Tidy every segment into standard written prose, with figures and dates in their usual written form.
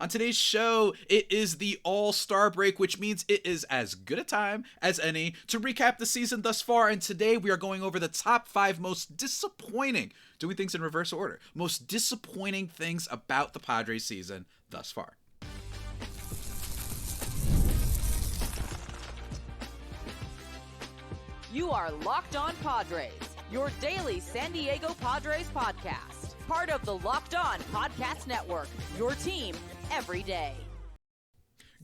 On today's show, it is the All-Star break, which means it is as good a time as any to recap the season thus far. And today we are going over the top 5 most disappointing, doing things in reverse order, most disappointing things about the Padres season thus far. You are Locked On Padres, your daily San Diego Padres podcast. Part of the Locked On Podcast Network, your team every day.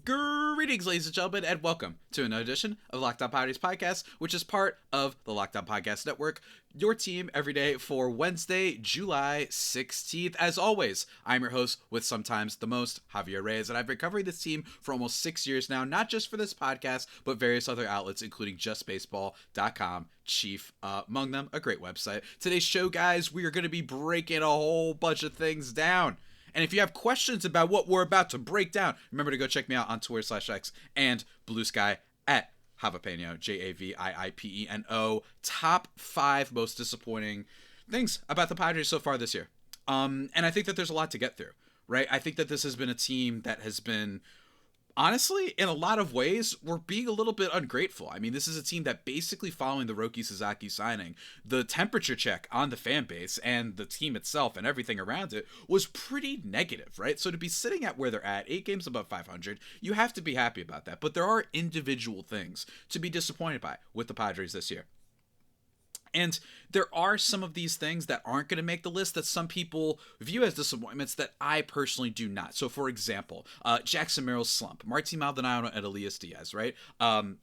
Greetings, ladies and gentlemen, and welcome to another edition of Locked On Padres podcast, which is part of the Locked On Podcast Network, your team every day for Wednesday, July 16th. As always, I'm your host with sometimes the most, Javier Reyes, and I've been covering this team for almost 6 years now, not just for this podcast, but various other outlets, including justbaseball.com, chief among them, a great website. Today's show, guys, we are going to be breaking a whole bunch of things down. And if you have questions about what we're about to break down, remember to go check me out on Twitter/X and Blue Sky at Javipeno, Javiipeno. Top 5 most disappointing things about the Padres so far this year. And I think that there's a lot to get through, right? I think that this has been a team that has been, honestly, in a lot of ways, we're being a little bit ungrateful. I mean, this is a team that basically following the Roki Sasaki signing, the temperature check on the fan base and the team itself and everything around it was pretty negative, right? So to be sitting at where they're at, 8 games above 500, you have to be happy about that. But there are individual things to be disappointed by with the Padres this year. And there are some of these things that aren't going to make the list that some people view as disappointments that I personally do not. So, for example, Jackson Merrill's slump, Martin Maldonado and Elias Diaz, right? Xander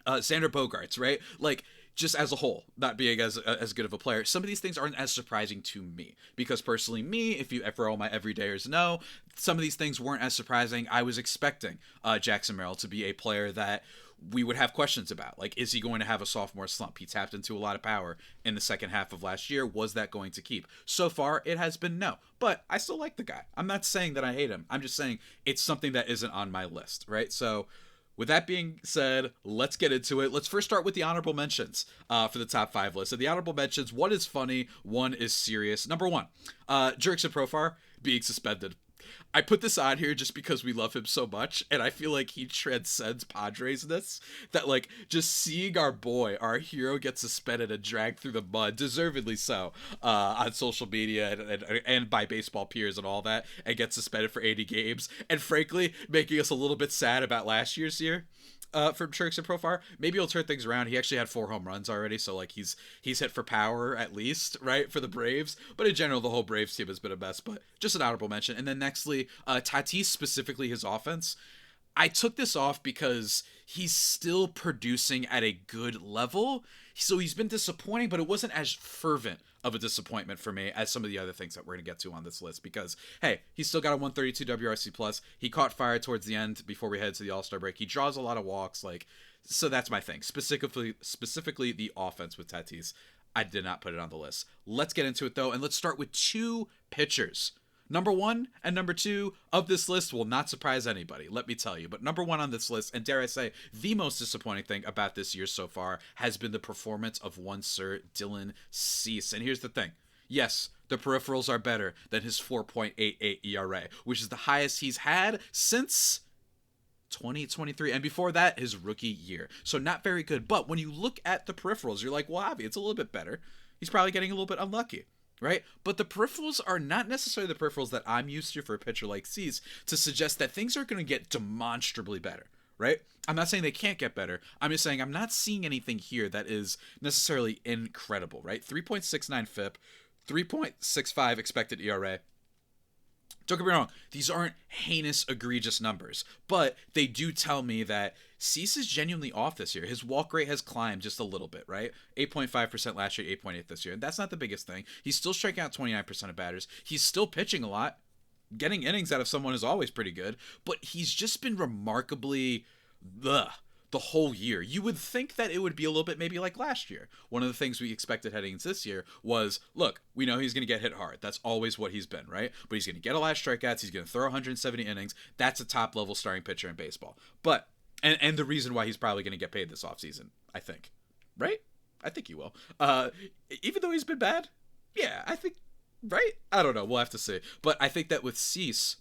Bogaerts, right? Like, just as a whole, not being as good of a player, some of these things aren't as surprising to me. Because personally, if for all my everydayers know, some of these things weren't as surprising. I was expecting Jackson Merrill to be a player that we would have questions about. Like, is he going to have a sophomore slump? He tapped into a lot of power in the second half of last year. Was that going to keep? So far, it has been no. But I still like the guy. I'm not saying that I hate him. I'm just saying it's something that isn't on my list, right? So with that being said, let's get into it. Let's first start with the honorable mentions for the top 5 list. So the honorable mentions, one is funny, one is serious. Number 1, Jurickson Profar being suspended. I put this on here just because we love him so much, and I feel like he transcends Padres-ness, that, like, just seeing our boy, our hero, get suspended and dragged through the mud, deservedly so, on social media and by baseball peers and all that, and get suspended for 80 games, and frankly, making us a little bit sad about last year's year. From Jurickson Profar, maybe he'll turn things around. He actually had 4 home runs already, so like he's hit for power at least, right, for the Braves. But in general, the whole Braves team has been a mess. But just an honorable mention. And then nextly, Tatis, specifically his offense. I took this off because he's still producing at a good level. So he's been disappointing, but it wasn't as fervent of a disappointment for me as some of the other things that we're going to get to on this list. Because, hey, he's still got a 132 WRC+. He caught fire towards the end before we head to the All-Star break. He draws a lot of walks. So that's my thing. Specifically the offense with Tatis. I did not put it on the list. Let's get into it, though, and let's start with 2 pitchers. Number 1 and number 2 of this list will not surprise anybody, let me tell you. But number 1 on this list, and dare I say, the most disappointing thing about this year so far, has been the performance of one Sir Dylan Cease. And here's the thing. Yes, the peripherals are better than his 4.88 ERA, which is the highest he's had since 2023, and before that, his rookie year. So not very good. But when you look at the peripherals, you're like, well, Javi, it's a little bit better. He's probably getting a little bit unlucky. Right? But the peripherals are not necessarily the peripherals that I'm used to for a pitcher like Cease to suggest that things are going to get demonstrably better, right? I'm not saying they can't get better. I'm just saying I'm not seeing anything here that is necessarily incredible, right? 3.69 FIP, 3.65 expected ERA. Don't get me wrong, these aren't heinous, egregious numbers, but they do tell me that Cease is genuinely off this year. His walk rate has climbed just a little bit, right? 8.5% last year, 8.8 this year. And that's not the biggest thing. He's still striking out 29% of batters. He's still pitching a lot. Getting innings out of someone is always pretty good, but he's just been remarkably the whole year. You would think that it would be a little bit maybe like last year. One of the things we expected heading into this year was, look, we know he's going to get hit hard. That's always what he's been, right? But he's going to get a lot of strikeouts. He's going to throw 170 innings. That's a top-level starting pitcher in baseball. But, and the reason why he's probably going to get paid this offseason, I think. Right? I think he will. Even though he's been bad? Yeah, I think, right? I don't know. We'll have to see. But I think that with Cease,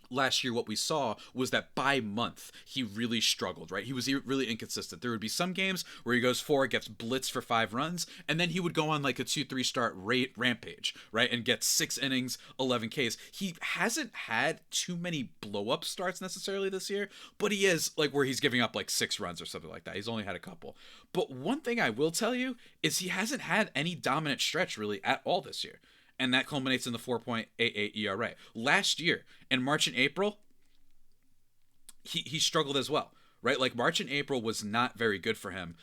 last year what we saw was that by month he really struggled, right? He was really inconsistent. There would be some games where he goes 4, gets blitzed for 5 runs, and then he would go on like a 2-3 start rampage, right? And get 6 innings, 11 Ks. He hasn't had too many blow up starts necessarily this year, but he is like where he's giving up like 6 runs or something like that. He's only had a couple. But one thing I will tell you is he hasn't had any dominant stretch really at all this year. And that culminates in the 4.88 ERA. Last year, in March and April, he struggled as well, right? Like March and April was not very good for him.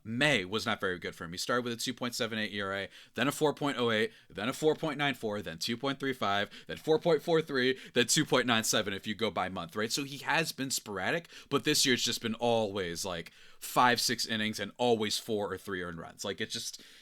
May was not very good for him. He started with a 2.78 ERA, then a 4.08, then a 4.94, then 2.35, then 4.43, then 2.97 if you go by month, right? So he has been sporadic, but this year it's just been always like 5-6 innings and always 4 or 3 earned runs. Like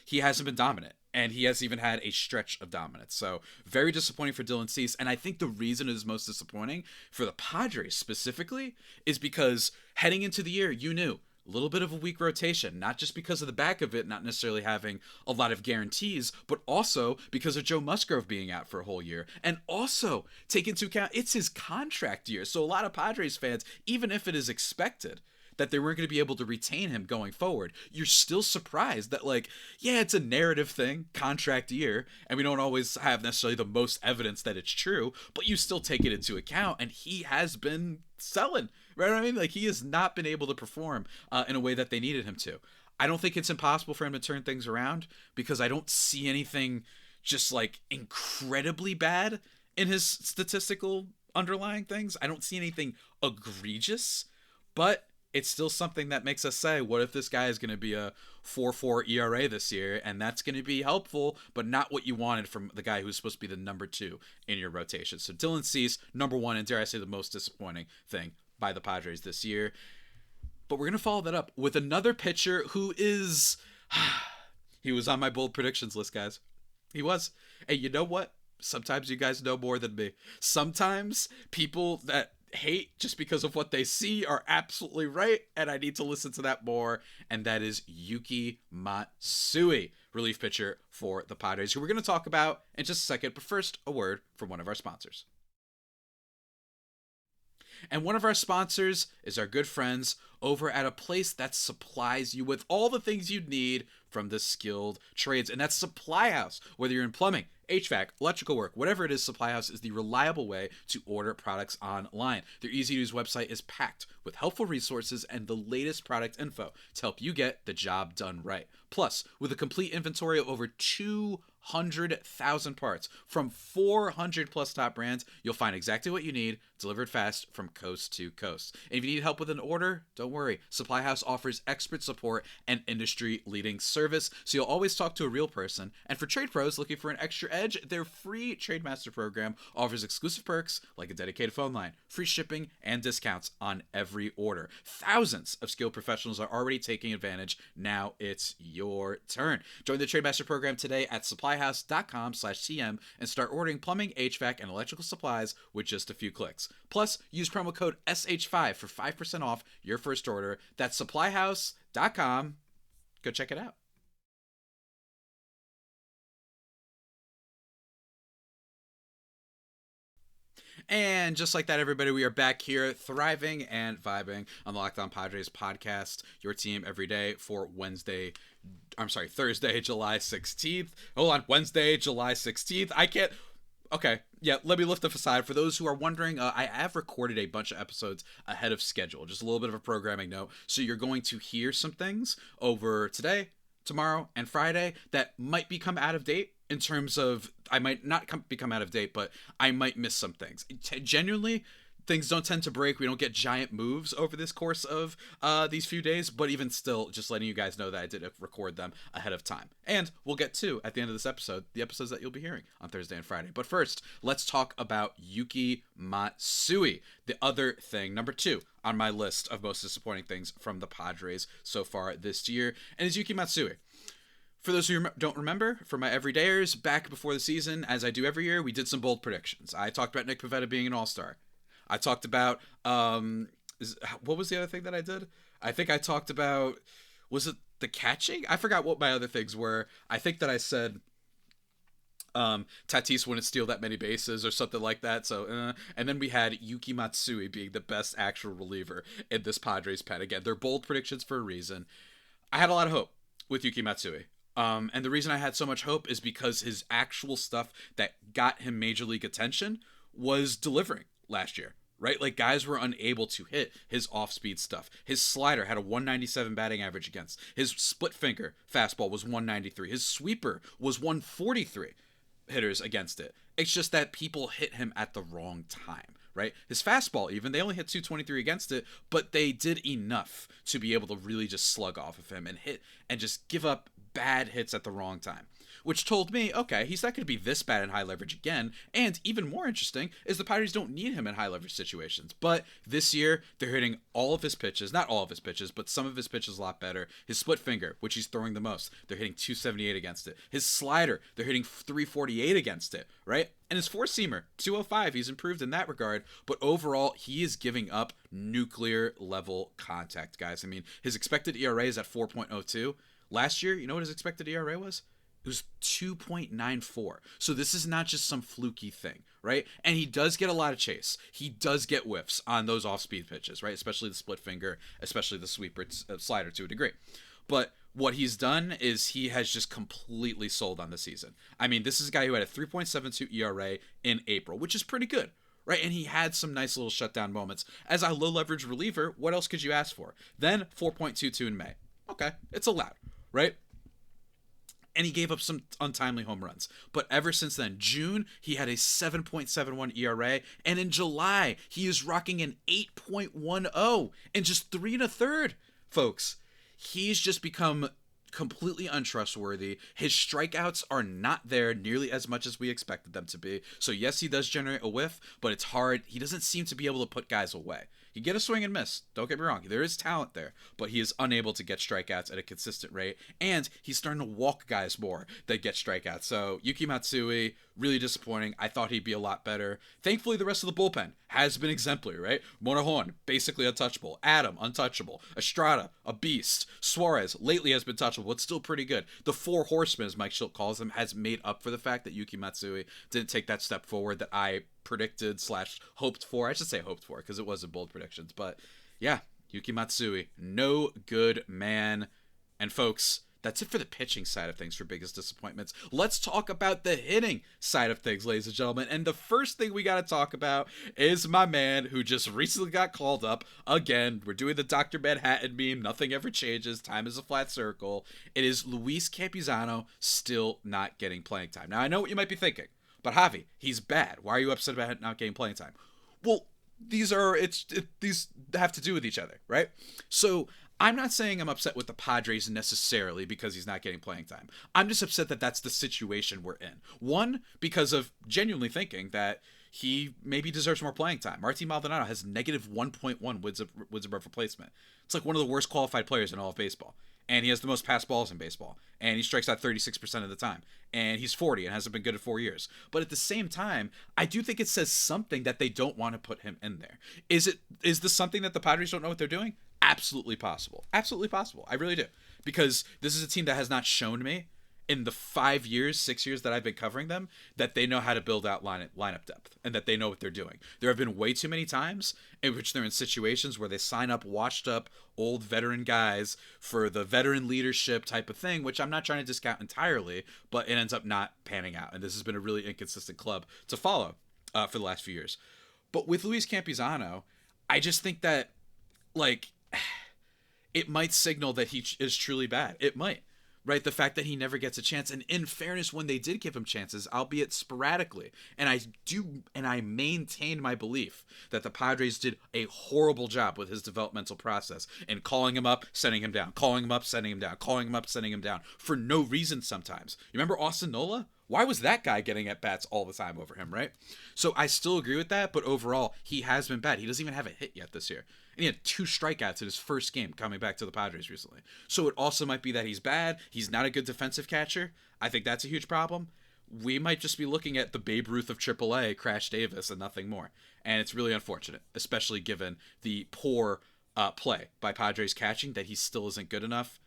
he hasn't been dominant. And he has even had a stretch of dominance. So very disappointing for Dylan Cease. And I think the reason it is most disappointing for the Padres specifically is because heading into the year, you knew a little bit of a weak rotation, not just because of the back of it, not necessarily having a lot of guarantees, but also because of Joe Musgrove being out for a whole year. And also take into account it's his contract year. So a lot of Padres fans, even if it is expected that they weren't going to be able to retain him going forward, you're still surprised that, like, yeah, it's a narrative thing, contract year, and we don't always have necessarily the most evidence that it's true, but you still take it into account, and he has been selling, right? I mean, like, he has not been able to perform in a way that they needed him to. I don't think it's impossible for him to turn things around, because I don't see anything just, like, incredibly bad in his statistical underlying things. I don't see anything egregious, but it's still something that makes us say, what if this guy is going to be a 4.4 ERA this year? And that's going to be helpful, but not what you wanted from the guy who's supposed to be the number 2 in your rotation. So Dylan Cease, number 1, and dare I say the most disappointing thing by the Padres this year. But we're going to follow that up with another pitcher who is... he was on my bold predictions list, guys. He was. And you know what? Sometimes you guys know more than me. Sometimes people that hate just because of what they see are absolutely right, and I need to listen to that more, and that is Yuki Matsui, relief pitcher for the Padres, who we're going to talk about in just a second. But first, a word from one of our sponsors. And one of our sponsors is our good friends over at a place that supplies you with all the things you'd need from the skilled trades, and that's Supply House. Whether you're in plumbing, HVAC, electrical work, whatever it is, Supply House is the reliable way to order products online. Their easy-to-use website is packed with helpful resources and the latest product info to help you get the job done right. Plus, with a complete inventory of over 200,000 parts from 400 plus top brands, you'll find exactly what you need, delivered fast from coast to coast. And if you need help with an order, don't worry. Supply House offers expert support and industry-leading service, so you'll always talk to a real person. And for trade pros looking for an extra edge, their free Trade Master program offers exclusive perks like a dedicated phone line, free shipping, and discounts on every order. Thousands of skilled professionals are already taking advantage. Now it's your turn. Join the Trade Master program today at supplyhouse.com/TM and start ordering plumbing, HVAC, and electrical supplies with just a few clicks. Plus, use promo code SH5 for 5% off your first order. That's supplyhouse.com. Go check it out. And just like that, everybody, we are back here thriving and vibing on the Locked On Padres podcast, your team every day for Thursday, July 16th. Hold on, Wednesday, July 16th. Okay, yeah, let me lift the facade. For those who are wondering, I have recorded a bunch of episodes ahead of schedule. Just a little bit of a programming note. So you're going to hear some things over today, tomorrow, and Friday that might become out of date in terms of, I might not become out of date, but I might miss some things. Genuinely, things don't tend to break. We don't get giant moves over this course of these few days, but even still, just letting you guys know that I did record them ahead of time. And we'll get to, at the end of this episode, the episodes that you'll be hearing on Thursday and Friday. But first, let's talk about Yuki Matsui, the other thing, number 2 on my list of most disappointing things from the Padres so far this year, and is Yuki Matsui. For those who don't remember, for my everydayers, back before the season, as I do every year, we did some bold predictions. I talked about Nick Pivetta being an all-star. I talked about, what was the other thing that I did? I think I talked about, was it the catching? I forgot what my other things were. I think that I said Tatis wouldn't steal that many bases or something like that. So, and then we had Yuki Matsui being the best actual reliever in this Padres pen. Again, they're bold predictions for a reason. I had a lot of hope with Yuki Matsui. And the reason I had so much hope is because his actual stuff that got him major league attention was delivering last year. Right? Like, guys were unable to hit his off-speed stuff. His slider had a 197 batting average against. His split finger fastball was 193. His sweeper was 143 hitters against it. It's just that people hit him at the wrong time, right? His fastball, even, they only hit 223 against it, but they did enough to be able to really just slug off of him and hit and just give up bad hits at the wrong time. Which told me, okay, he's not going to be this bad in high leverage again. And even more interesting is the Padres don't need him in high leverage situations. But this year, they're hitting all of his pitches, not all of his pitches, but some of his pitches a lot better. His split finger, which he's throwing the most, they're hitting 278 against it. His slider, they're hitting 348 against it, right? And his four-seamer, 205, he's improved in that regard. But overall, he is giving up nuclear level contact, guys. I mean, his expected ERA is at 4.02. Last year, you know what his expected ERA was? It was 2.94. So this is not just some fluky thing, right? And he does get a lot of chase. He does get whiffs on those off-speed pitches, right? Especially the split finger, especially the sweeper slider to a degree. But what he's done is he has just completely sold on the season. I mean, this is a guy who had a 3.72 ERA in April, which is pretty good, right? And he had some nice little shutdown moments. As a low-leverage reliever, what else could you ask for? Then 4.22 in May. Okay, it's allowed, right? And he gave up some untimely home runs. But ever since then, June, he had a 7.71 ERA. And in July, he is rocking an 8.10 in just 3 1/3, folks. He's just become completely untrustworthy. His strikeouts are not there nearly as much as we expected them to be. So yes, he does generate a whiff, but it's hard. He doesn't seem to be able to put guys away. He get a swing and miss. Don't get me wrong. There is talent there, but he is unable to get strikeouts at a consistent rate, and he's starting to walk guys more that get strikeouts. So Yuki Matsui, really disappointing. I thought he'd be a lot better. Thankfully, the rest of the bullpen has been exemplary, right? Monahan, basically untouchable. Adam, untouchable. Estrada, a beast. Suarez, lately has been touchable, but still pretty good. The four horsemen, as Mike Schilt calls them, has made up for the fact that Yuki Matsui didn't take that step forward that I predicted / hoped for. I should say hoped for, because it wasn't bold predictions. But yeah, Yuki Matsui, no good man. And folks, that's it for the pitching side of things for biggest disappointments. Let's talk about the hitting side of things, ladies and gentlemen. And the first thing we got to talk about is my man who just recently got called up. Again, we're doing the Dr. Manhattan meme. Nothing ever changes. Time is a flat circle. It is Luis Campusano still not getting playing time. Now, I know what you might be thinking. But Javi, he's bad. Why are you upset about not getting playing time? Well, these have to do with each other, right? So I'm not saying I'm upset with the Padres necessarily because he's not getting playing time. I'm just upset that that's the situation we're in. One, because of genuinely thinking that he maybe deserves more playing time. Martin Maldonado has negative 1.1 wins above replacement. It's like one of the worst qualified players in all of baseball. And he has the most passed balls in baseball. And he strikes out 36% of the time. And he's 40 and hasn't been good in 4 years. But at the same time, I do think it says something that they don't want to put him in there. Is this something that the Padres don't know what they're doing? Absolutely possible. Absolutely possible. I really do. Because this is a team that has not shown me in the 6 years that I've been covering them, that they know how to build out lineup depth and that they know what they're doing. There have been way too many times in which they're in situations where they sign up washed up old veteran guys for the veteran leadership type of thing, which I'm not trying to discount entirely, but it ends up not panning out. And this has been a really inconsistent club to follow for the last few years. But with Luis Campusano, I just think that, like, it might signal that he is truly bad. It might. Right, the fact that he never gets a chance, and in fairness, when they did give him chances, albeit sporadically, and I maintain my belief that the Padres did a horrible job with his developmental process and calling him up, sending him down, calling him up, sending him down, calling him up, sending him down for no reason sometimes. You remember Austin Nola? Why was that guy getting at bats all the time over him, right? So I still agree with that, but overall, he has been bad. He doesn't even have a hit yet this year. And he had 2 strikeouts in his first game coming back to the Padres recently. So it also might be that he's bad. He's not a good defensive catcher. I think that's a huge problem. We might just be looking at the Babe Ruth of AAA, Crash Davis, and nothing more. And it's really unfortunate, especially given the poor play by Padres catching, that he still isn't good enough.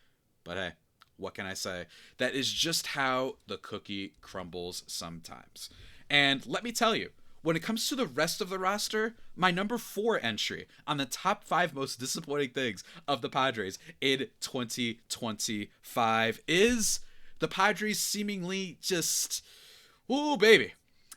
But hey, What can I say? That is just how the cookie crumbles sometimes. And let me tell you, when it comes to the rest of the roster, my number 4 entry on the top 5 most disappointing things of the Padres in 2025 is the Padres seemingly just, ooh, baby,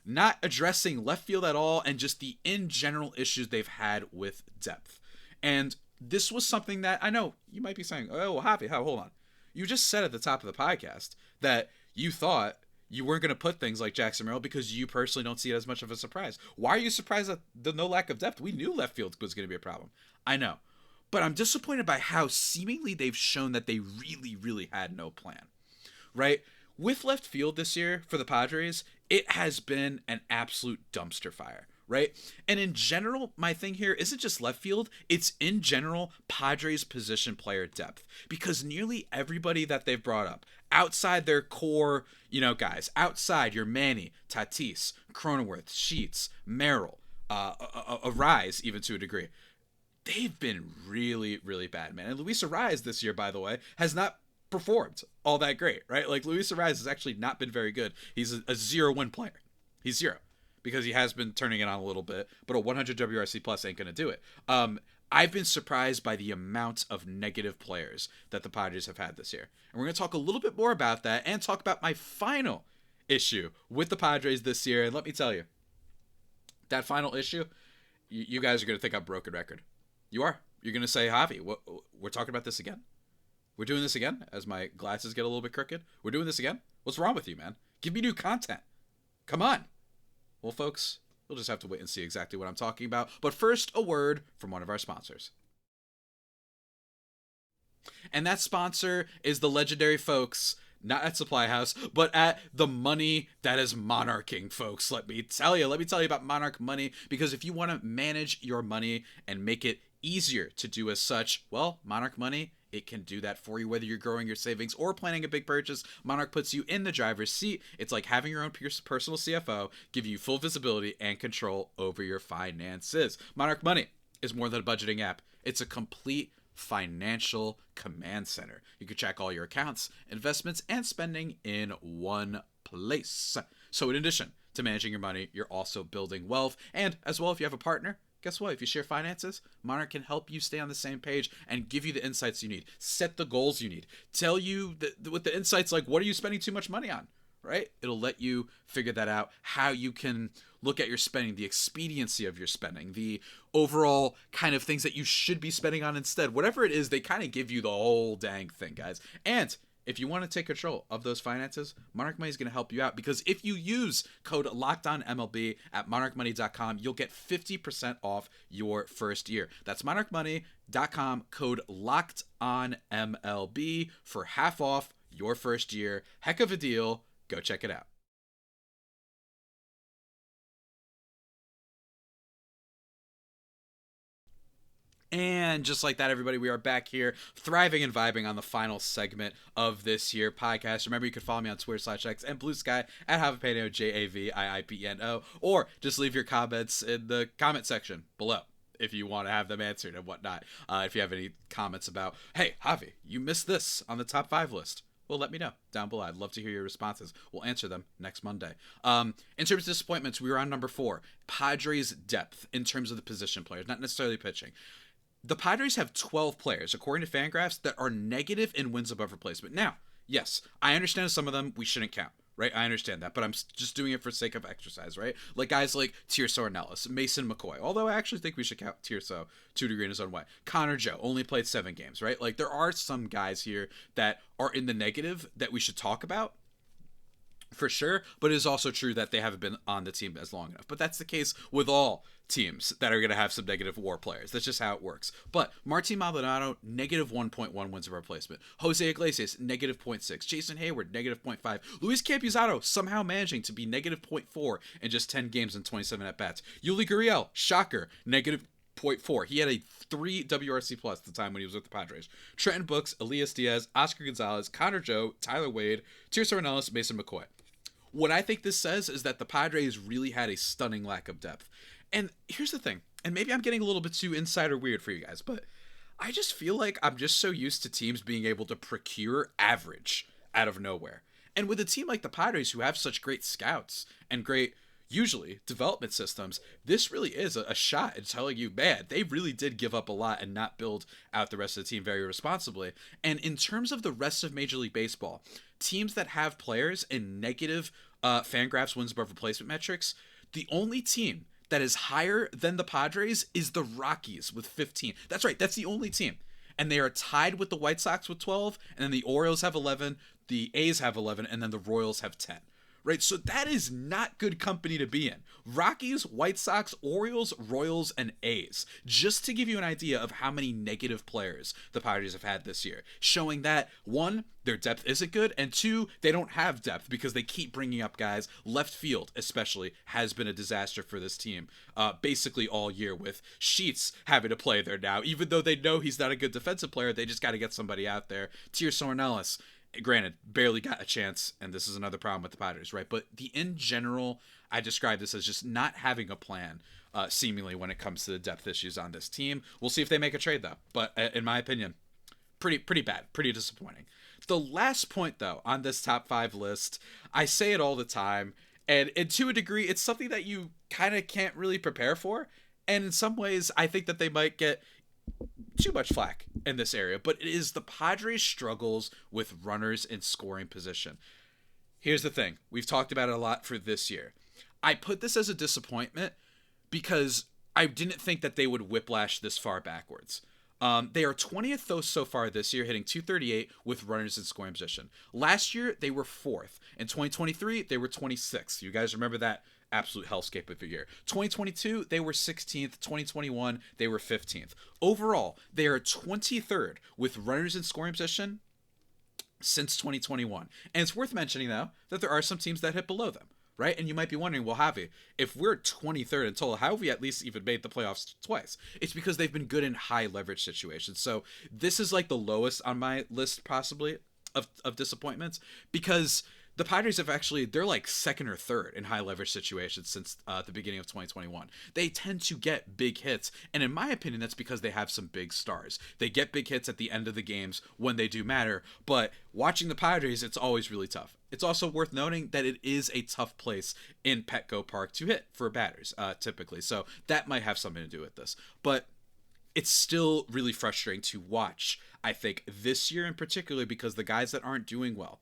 not addressing left field at all, and just the in general issues they've had with depth. And this was something that I know you might be saying, oh, Javi, hold on. You just said at the top of the podcast that you thought you weren't going to put things like Jackson Merrill because you personally don't see it as much of a surprise. Why are you surprised at the no lack of depth? We knew left field was going to be a problem. I know. But I'm disappointed by how seemingly they've shown that they really, really had no plan. Right? With left field this year for the Padres, it has been an absolute dumpster fire. Right? And in general, my thing here isn't just left field, it's in general Padres position player depth. Because nearly everybody that they've brought up, outside their core, guys, outside your Manny, Tatis, Cronenworth, Sheets, Merrill, Arise, even to a degree, they've been really, really bad, man. And Luis Arise this year, by the way, has not performed all that great, right? Like, Luis Arise has actually not been very good. He's a 0-win player. He's 0. Because he has been turning it on a little bit, but a 100 WRC plus ain't going to do it. I've been surprised by the amount of negative players that the Padres have had this year. And we're going to talk a little bit more about that and talk about my final issue with the Padres this year. And let me tell you, that final issue, you guys are going to think I'm broken record. You are. You're going to say, Javi, we're talking about this again? We're doing this again? As my glasses get a little bit crooked? We're doing this again? What's wrong with you, man? Give me new content. Come on. Well, folks, we'll just have to wait and see exactly what I'm talking about. But first, a word from one of our sponsors. And that sponsor is the legendary folks, not at Supply House, but at the money that is monarching, folks. Let me tell you about Monarch Money, because if you want to manage your money and make it easier to do as such, well, Monarch Money, it can do that for you, whether you're growing your savings or planning a big purchase. Monarch puts you in the driver's seat. It's like having your own personal CFO, give you full visibility and control over your finances. Monarch Money is more than a budgeting app. It's a complete financial command center. You can track all your accounts, investments, and spending in one place. So in addition to managing your money, you're also building wealth. And as well, if you have a partner, guess what? If you share finances, Monarch can help you stay on the same page and give you the insights you need. Set the goals you need. Tell you with the insights like, what are you spending too much money on? Right? It'll let you figure that out, how you can look at your spending, the expediency of your spending, the overall kind of things that you should be spending on instead. Whatever it is, they kind of give you the whole dang thing, guys. And if you want to take control of those finances, Monarch Money is going to help you out, because if you use code LOCKEDONMLB at monarchmoney.com, you'll get 50% off your first year. That's monarchmoney.com, code LOCKEDONMLB for half off your first year. Heck of a deal. Go check it out. And just like that, everybody, we are back here, thriving and vibing on the final segment of this here podcast. Remember, you can follow me on Twitter/X and Blue Sky at Javipeno, JAVIIPNO, or just leave your comments in the comment section below if you want to have them answered and whatnot. If you have any comments about, hey, Javi, you missed this on the top 5 list, well, let me know down below. I'd love to hear your responses. We'll answer them next Monday. In terms of disappointments, we were on number 4, Padres depth in terms of the position players, not necessarily pitching. The Padres have 12 players, according to Fangraphs, that are negative in wins above replacement. Now, yes, I understand some of them we shouldn't count, right? I understand that, but I'm just doing it for sake of exercise, right? Like guys like Tirso Ornelas, Mason McCoy, although I actually think we should count Tirso to a degree in his own way. Connor Joe only played 7 games, right? Like there are some guys here that are in the negative that we should talk about, for sure, but it is also true that they haven't been on the team as long enough. But that's the case with all teams that are going to have some negative WAR players. That's just how it works. But Martin Maldonado, negative 1.1 wins of replacement. Jose Iglesias, negative 0.6. Jason Hayward, negative 0.5. Luis Campusano, somehow managing to be negative 0.4 in just 10 games and 27 at-bats. Yuli Gurriel, shocker, negative 0.4. He had a 3 WRC plus at the time when he was with the Padres. Trenton Brooks, Elias Diaz, Oscar Gonzalez, Connor Joe, Tyler Wade, Tirso Ornelas, Mason McCoy. What I think this says is that the Padres really had a stunning lack of depth. And here's the thing, and maybe I'm getting a little bit too insider weird for you guys, but I just feel like I'm just so used to teams being able to procure average out of nowhere. And with a team like the Padres, who have such great scouts and great, usually, development systems, this really is a shot at telling you, man, they really did give up a lot and not build out the rest of the team very responsibly. And in terms of the rest of Major League Baseball, teams that have players in negative Fangraphs wins above replacement metrics, the only team that is higher than the Padres is the Rockies with 15. That's right, that's the only team. And they are tied with the White Sox with 12, and then the Orioles have 11, the A's have 11, and then the Royals have 10. Right, so that is not good company to be in. Rockies, White Sox, Orioles, Royals, and A's. Just to give you an idea of how many negative players the Padres have had this year. Showing that, one, their depth isn't good, and two, they don't have depth because they keep bringing up guys. Left field, especially, has been a disaster for this team basically all year, with Sheets having to play there now. Even though they know he's not a good defensive player, they just got to get somebody out there. Tirson Ellis, granted, barely got a chance, and this is another problem with the Padres, right? But in general, I describe this as just not having a plan, seemingly, when it comes to the depth issues on this team. We'll see if they make a trade, though. But in my opinion, pretty bad, pretty disappointing. The last point, though, on this top 5 list, I say it all the time, and to a degree, it's something that you kind of can't really prepare for. And in some ways, I think that they might get too much flack in this area, but it is the Padres' struggles with runners in scoring position. Here's the thing. We've talked about it a lot for this year. I put this as a disappointment because I didn't think that they would whiplash this far backwards. They are 20th, though, so far this year, hitting .238 with runners in scoring position. Last year, they were 4th. In 2023, they were 26th. You guys remember that absolute hellscape of a year. 2022, they were 16th. 2021, they were 15th. Overall, they are 23rd with runners in scoring position since 2021. And it's worth mentioning, though, that there are some teams that hit below them, right? And you might be wondering, well, Javi, if we're 23rd in total, how have we at least even made the playoffs twice? It's because they've been good in high leverage situations. So this is like the lowest on my list, possibly, of disappointments, because the Padres have actually, they're like second or third in high leverage situations since the beginning of 2021. They tend to get big hits, and in my opinion, that's because they have some big stars. They get big hits at the end of the games when they do matter, but watching the Padres, it's always really tough. It's also worth noting that it is a tough place in Petco Park to hit for batters, typically, so that might have something to do with this. But it's still really frustrating to watch, I think, this year in particular, because the guys that aren't doing well,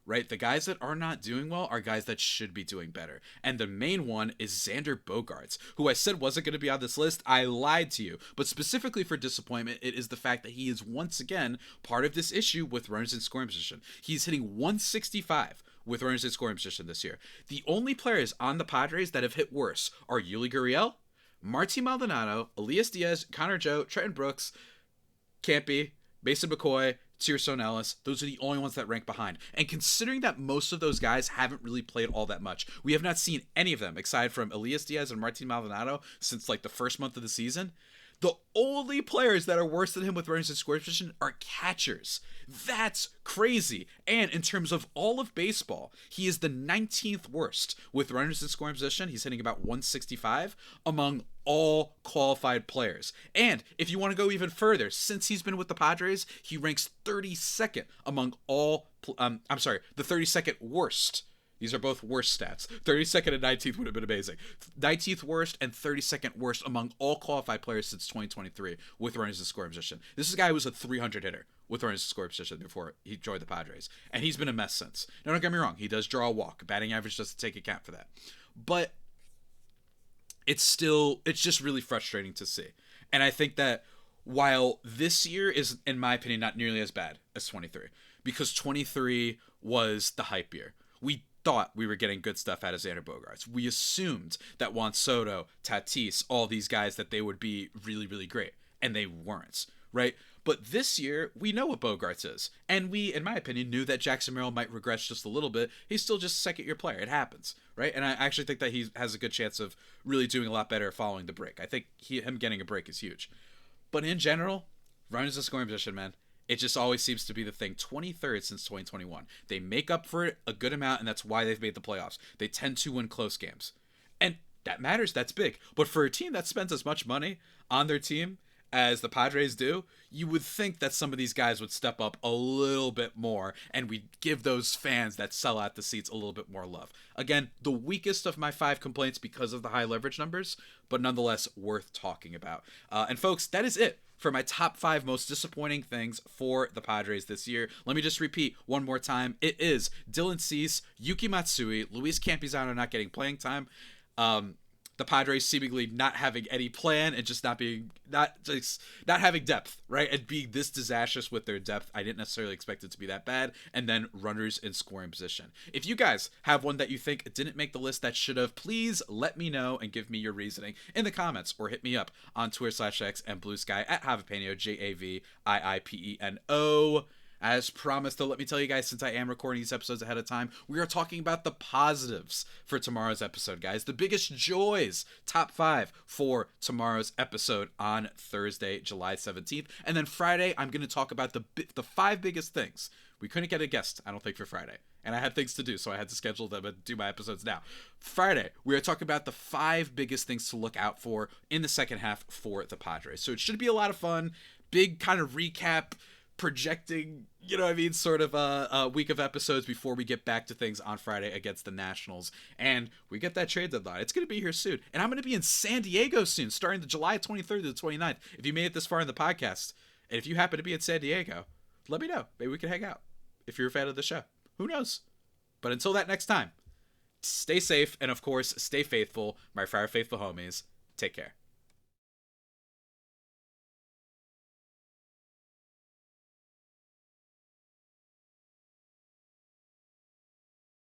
right? The guys that are not doing well are guys that should be doing better. And the main one is Xander Bogaerts, who I said wasn't going to be on this list. I lied to you. But specifically for disappointment, it is the fact that he is once again part of this issue with runners in scoring position. He's hitting 165 with runners in scoring position this year. The only players on the Padres that have hit worse are Yuli Gurriel, Martin Maldonado, Elias Diaz, Connor Joe, Trenton Brooks, Campy, Mason McCoy, Tirson Ellis. Those are the only ones that rank behind. And considering that most of those guys haven't really played all that much, we have not seen any of them, aside from Elias Diaz and Martin Maldonado, since like the first month of the season. The only players that are worse than him with runners in scoring position are catchers. That's crazy. And in terms of all of baseball, he is the 19th worst with runners in scoring position. He's hitting about 165 among all qualified players. And if you want to go even further, since he's been with the Padres, he ranks 32nd among all, the 32nd worst. These are both worst stats. 32nd and 19th would have been amazing. 19th worst and 32nd worst among all qualified players since 2023 with runners in scoring position. This is a guy who was a 300 hitter with runners in scoring position before he joined the Padres. And he's been a mess since. Now, don't get me wrong. He does draw a walk. Batting average doesn't take account for that. But it's just really frustrating to see. And I think that while this year is, in my opinion, not nearly as bad as 23, because 23 was the hype year. We thought we were getting good stuff out of Xander Bogaerts. We assumed that Juan Soto, Tatis, all these guys, that they would be really, really great. And they weren't, right? But this year, we know what Bogaerts is. And we, in my opinion, knew that Jackson Merrill might regress just a little bit. He's still just a second-year player. It happens, right? And I actually think that he has a good chance of really doing a lot better following the break. I think him getting a break is huge. But in general, runners in scoring position, man. It just always seems to be the thing. 23rd since 2021. They make up for it a good amount, and that's why they've made the playoffs. They tend to win close games. And that matters. That's big. But for a team that spends as much money on their team as the Padres do, you would think that some of these guys would step up a little bit more and we'd give those fans that sell out the seats a little bit more love. Again, the weakest of my 5 complaints because of the high leverage numbers, but nonetheless worth talking about. And folks, that is it for my top 5 most disappointing things for the Padres this year. Let me just repeat one more time. It is Dylan Cease, Yuki Matsui, Luis Campusano not getting playing time, the Padres seemingly not having any plan and just not having depth, right? And being this disastrous with their depth. I didn't necessarily expect it to be that bad. And then runners in scoring position. If you guys have one that you think didn't make the list that should have, please let me know and give me your reasoning in the comments or hit me up on Twitter/X and Blue Sky at Javiipeno, JAVIIPENO. As promised, though, let me tell you guys, since I am recording these episodes ahead of time, we are talking about the positives for tomorrow's episode, guys. The biggest joys, top 5 for tomorrow's episode on Thursday, July 17th. And then Friday, I'm going to talk about the 5 biggest things. We couldn't get a guest, I don't think, for Friday. And I had things to do, so I had to schedule them and do my episodes now. Friday, we are talking about the 5 biggest things to look out for in the second half for the Padres. So it should be a lot of fun. Big kind of recap, projecting, sort of a week of episodes before we get back to things on Friday against the Nationals. And we get that trade deadline. It's going to be here soon. And I'm going to be in San Diego soon, starting the July 23rd to the 29th. If you made it this far in the podcast, and if you happen to be in San Diego, let me know. Maybe we can hang out if you're a fan of the show. Who knows? But until that next time, stay safe and, of course, stay faithful. My Fire Faithful homies, take care.